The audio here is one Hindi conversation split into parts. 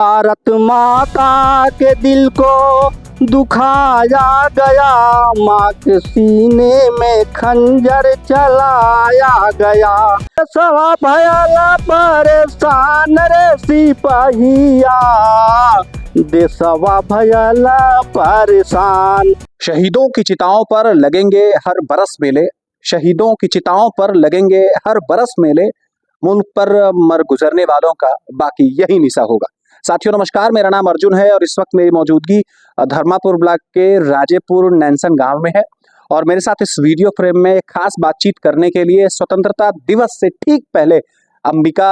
भारत माता के दिल को दुखाया गया, माँ के सीने में खंजर चलाया गया। सवा भयला परेशान रे सिपाहिया, देशवा भयला परेशान। शहीदों की चिताओं पर लगेंगे हर बरस मेले, शहीदों की चिताओं पर लगेंगे हर बरस मेले, मुल्क पर मर गुजरने वालों का बाकी यही निशा होगा। साथियों नमस्कार, मेरा नाम अर्जुन है और इस वक्त मेरी मौजूदगी धर्मापुर ब्लॉक के राजेपुर नैनसन गांव में है और मेरे साथ इस वीडियो फ्रेम में खास बातचीत करने के लिए स्वतंत्रता दिवस से ठीक पहले अंबिका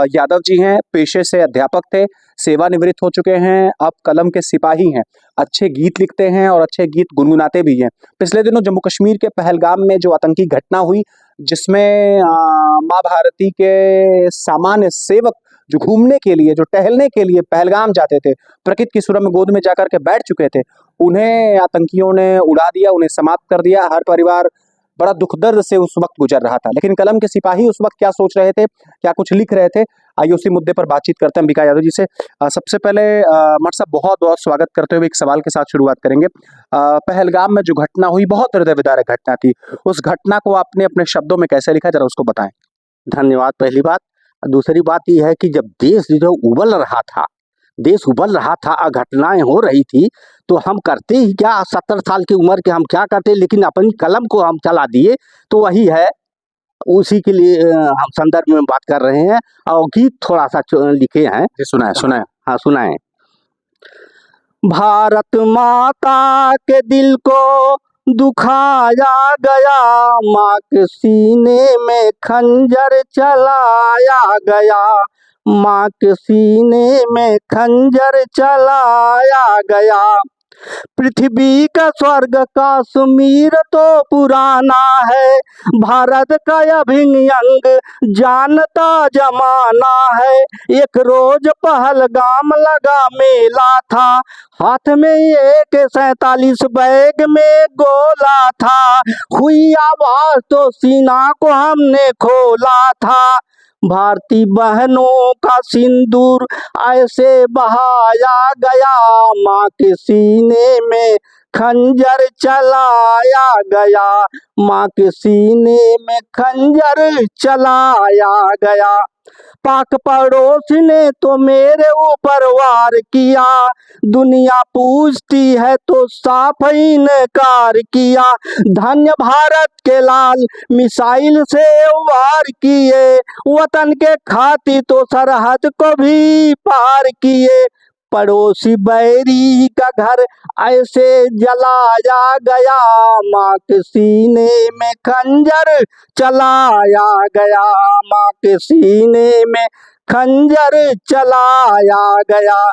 यादव जी हैं। पेशे से अध्यापक थे, सेवानिवृत्त हो चुके हैं, अब कलम के सिपाही हैं, अच्छे गीत लिखते हैं और अच्छे गीत गुनगुनाते भी हैं। पिछले दिनों जम्मू कश्मीर के पहलगाम में जो आतंकी घटना हुई, जिसमें माँ भारती के सामान्य सेवक जो घूमने के लिए, जो टहलने के लिए पहलगाम जाते थे, प्रकृति की सुरम्य गोद में जाकर के बैठ चुके थे, उन्हें आतंकियों ने उड़ा दिया, उन्हें समाप्त कर दिया। हर परिवार बड़ा दुख दर्द से उस वक्त गुजर रहा था, लेकिन कलम के सिपाही उस वक्त क्या सोच रहे थे, क्या कुछ लिख रहे थे, आइए उसी मुद्दे पर बातचीत करते हैं अंबिका यादव जी से। सबसे पहले मट साहब बहुत बहुत स्वागत करते हुए एक सवाल के साथ शुरुआत करेंगे। पहलगाम में जो घटना हुई बहुत हृदय विदारक घटना थी, उस घटना को आपने अपने शब्दों में कैसे लिखा, जरा उसको बताएं। धन्यवाद। पहली बात। दूसरी बात यह है कि जब देश जो उबल रहा था, घटनाएं हो रही थी, तो हम करते ही क्या, 70 साल की उम्र के हम क्या करते, लेकिन अपनी कलम को हम चला दिए, तो वही है, उसी के लिए हम संदर्भ में बात कर रहे हैं और गीत थोड़ा सा लिखे हैं। सुनाए। हाँ सुनाए। भारत माता के दिल को दुखाया गया, माँ के सीने में खंजर चलाया गया, माँ के सीने में खंजर चलाया गया। पृथ्वी का स्वर्ग कश्मीर तो पुराना है, भारत का अभिन्न अंग जानता जमाना है। एक रोज पहलगाम लगा मेला था, हाथ में एक 47 बैग में गोला था, हुई आवाज तो सीना को हमने खोला था। भारतीय बहनों का सिंदूर ऐसे बहाया गया, माँ के सीने में खंजर चलाया गया, माँ के सीने में खंजर चलाया गया। पाक पड़ोस ने तो मेरे ऊपर वार किया, दुनिया पूछती है तो साफ इनकार किया। धन्य भारत के लाल मिसाइल से वार किए, वतन के खातिर तो सरहद को भी पार किए। पड़ोसी बैरी का घर ऐसे जलाया गया, माँ के सीने में खंजर चलाया गया, माँ के सीने में खंजर चलाया गया।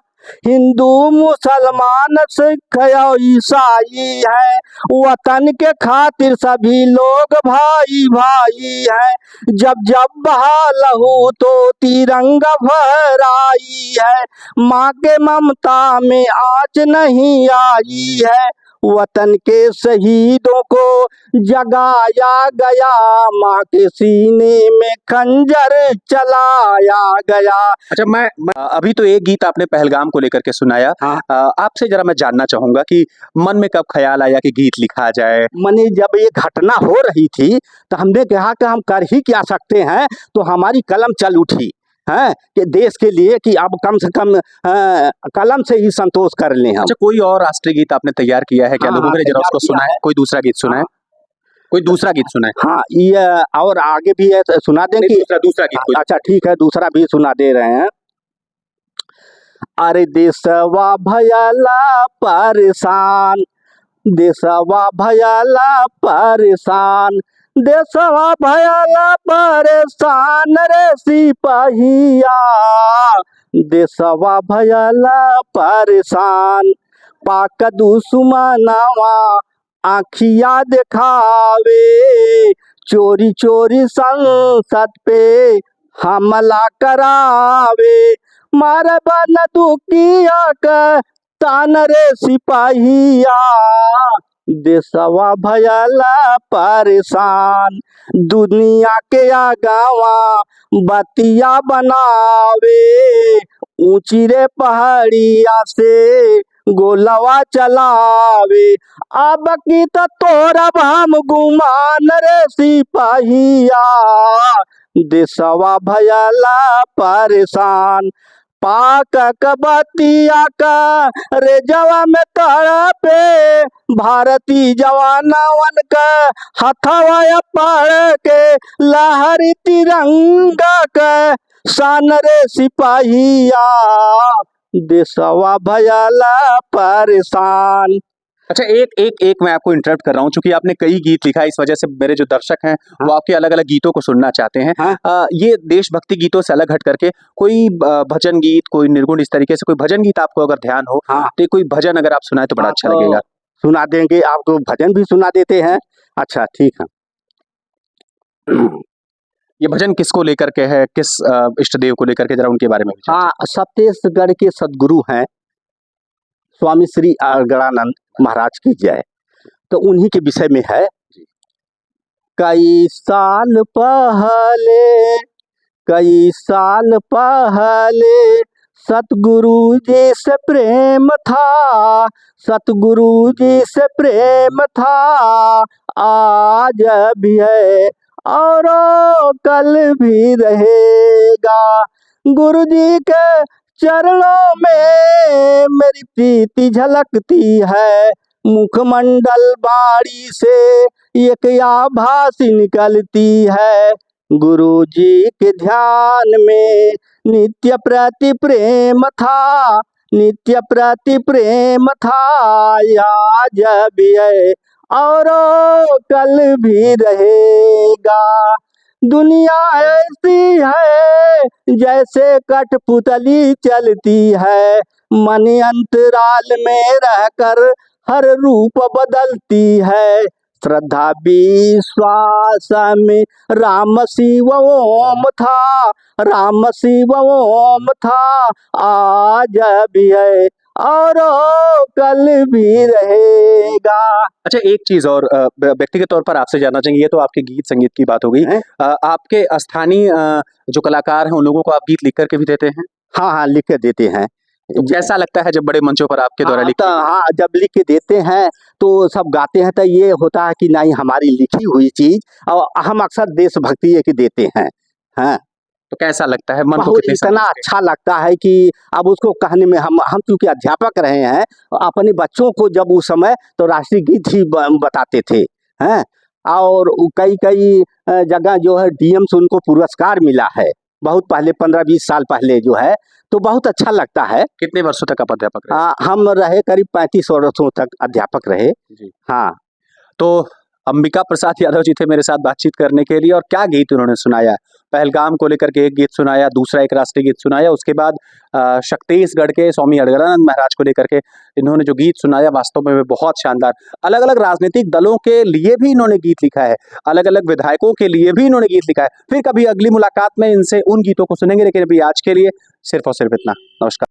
हिंदू मुसलमान सिख ईसाई है, वतन के खातिर सभी लोग भाई भाई हैं। जब जब बहा लहू तो तिरंगा फहराई है, माँ के ममता में आँच नहीं आई है। वतन के शहीदों को जगाया गया, माँ के सीने में खंजर चलाया गया। अच्छा, मैं अभी तो एक गीत आपने पहलगाम को लेकर के सुनाया। हाँ। आपसे जरा मैं जानना चाहूंगा कि मन में कब ख्याल आया कि गीत लिखा जाए? मैंने जब ये घटना हो रही थी तो हमने कहा कि हम कर ही क्या सकते हैं, तो हमारी कलम चल उठी है कि देश के लिए कि अब कम से कम कलम से ही संतोष कर लें हम। अच्छा, कोई और राष्ट्रीय गीत आपने तैयार किया है क्या? हाँ, लोगों ने जरा उसको सुना है, कोई दूसरा गीत सुना है? कोई दूसरा गीत सुना है? हाँ, ये और आगे भी है, सुना दें कि दूसरा गीत कोई? अच्छा ठीक है, दूसरा भी सुना दे रहे हैं। अरे देशवा भयला परेशान, देशवा भयला परेशान, देशवा भयला परेशान रे सिपाहिया, देशवा भयला परेशान। पाक दुश्मनवा आँखिया दिखावे, चोरी चोरी संसद पे हमला करावे, मारे बन दुखिया का तान रे सिपाहिया, देशवा भयला परेशान। दुनिया के आगावा बतिया बनावे, ऊंची रे पहाड़िया से गोलवा चलावे। अब की तो तोरा हम गुमान रे सिपाहिया, देशवा भयला परेशान। पाक कबतिया का रे जवा में तड़पे, भारतीय जवानवन का हथवा पड़ के लहरी तिरंगा का शान रे सिपाहिया, देशवा भयला परेशान। अच्छा, एक मैं आपको इंटरप्ट कर रहा हूँ, चूंकि आपने कई गीत लिखा है, इस वजह से मेरे जो दर्शक हैं वो आपके अलग अलग गीतों को सुनना चाहते हैं। ये देशभक्ति गीतों से अलग हट करके कोई भजन गीत, कोई निर्गुण, इस तरीके से कोई भजन गीत आपको अगर ध्यान हो तो कोई भजन अगर आप सुनाए तो बड़ा अच्छा लगेगा। सुना देंगे, आपको भजन भी सुना देते हैं। अच्छा ठीक है। ये भजन किसको लेकर के है, किस इष्ट देव को लेकर के, जरा उनके बारे में। हाँ, सत्तेसगढ़ के सदगुरु हैं स्वामी श्री अगड़ानंद महाराज की जय, तो उन्हीं के विषय में है। कई साल पहले सतगुरु जी से प्रेम था, सतगुरु जी से प्रेम था, आज भी है और कल भी रहेगा। गुरु जी के चरणों में मेरी प्रीति झलकती है, मुखमंडल बाड़ी से एक आभास निकलती है। गुरु जी के ध्यान में नित्य प्रति प्रेम था, नित्य प्रति प्रेम था, आज भी है और कल भी रहेगा। दुनिया ऐसी है जैसे कठपुतली चलती है, मन अंतराल में रहकर हर रूप बदलती है। श्रद्धा विश्वास में राम शिव ओम था, राम शिव ओम था, आज भी है और कल भी रहेगा। अच्छा, एक चीज और व्यक्तिगत तौर पर आपसे जानना चाहिए, ये तो आपके गीत संगीत की बात हो गई, आपके स्थानीय जो कलाकार हैं उन लोगों को आप गीत लिख करके भी देते हैं? हाँ, लिख के देते हैं। तो कैसा लगता है जब बड़े मंचों पर आपके द्वारा लिख? हाँ, जब लिख के देते हैं तो सब गाते हैं, तो ये होता है कि नहीं, हमारी लिखी हुई चीज, और हम अक्सर देशभक्ति की देते हैं। हाँ, तो कैसा लगता है, मन को बहुत इतना अच्छा लगता है कि अब उसको कहने में हम क्योंकि अध्यापक रहे हैं, अपने बच्चों को जब उस समय तो राष्ट्रीय गीत ही बताते थे। हैं, और कई जगह जो है डीएम से उनको पुरस्कार मिला है, बहुत पहले 15-20 साल पहले जो है, तो बहुत अच्छा लगता है। कितने वर्षों तक आप अध्यापक रहे? हम रहे करीब 35 वर्षों तक अध्यापक रहे जी। हाँ, तो अंबिका प्रसाद यादव जी थे मेरे साथ बातचीत करने के लिए, और क्या गीत उन्होंने सुनाया। पहलगाम को लेकर के एक गीत सुनाया, दूसरा एक राष्ट्रीय गीत सुनाया, उसके बाद छत्तीसगढ़ के स्वामी अगड़ानंद महाराज को लेकर के इन्होंने जो गीत सुनाया, वास्तव में बहुत शानदार। अलग अलग राजनीतिक दलों के लिए भी इन्होंने गीत लिखा है, अलग अलग विधायकों के लिए भी इन्होंने गीत लिखा है। फिर कभी अगली मुलाकात में इनसे उन गीतों को सुनेंगे, लेकिन अभी आज के लिए सिर्फ और सिर्फ इतना। नमस्कार।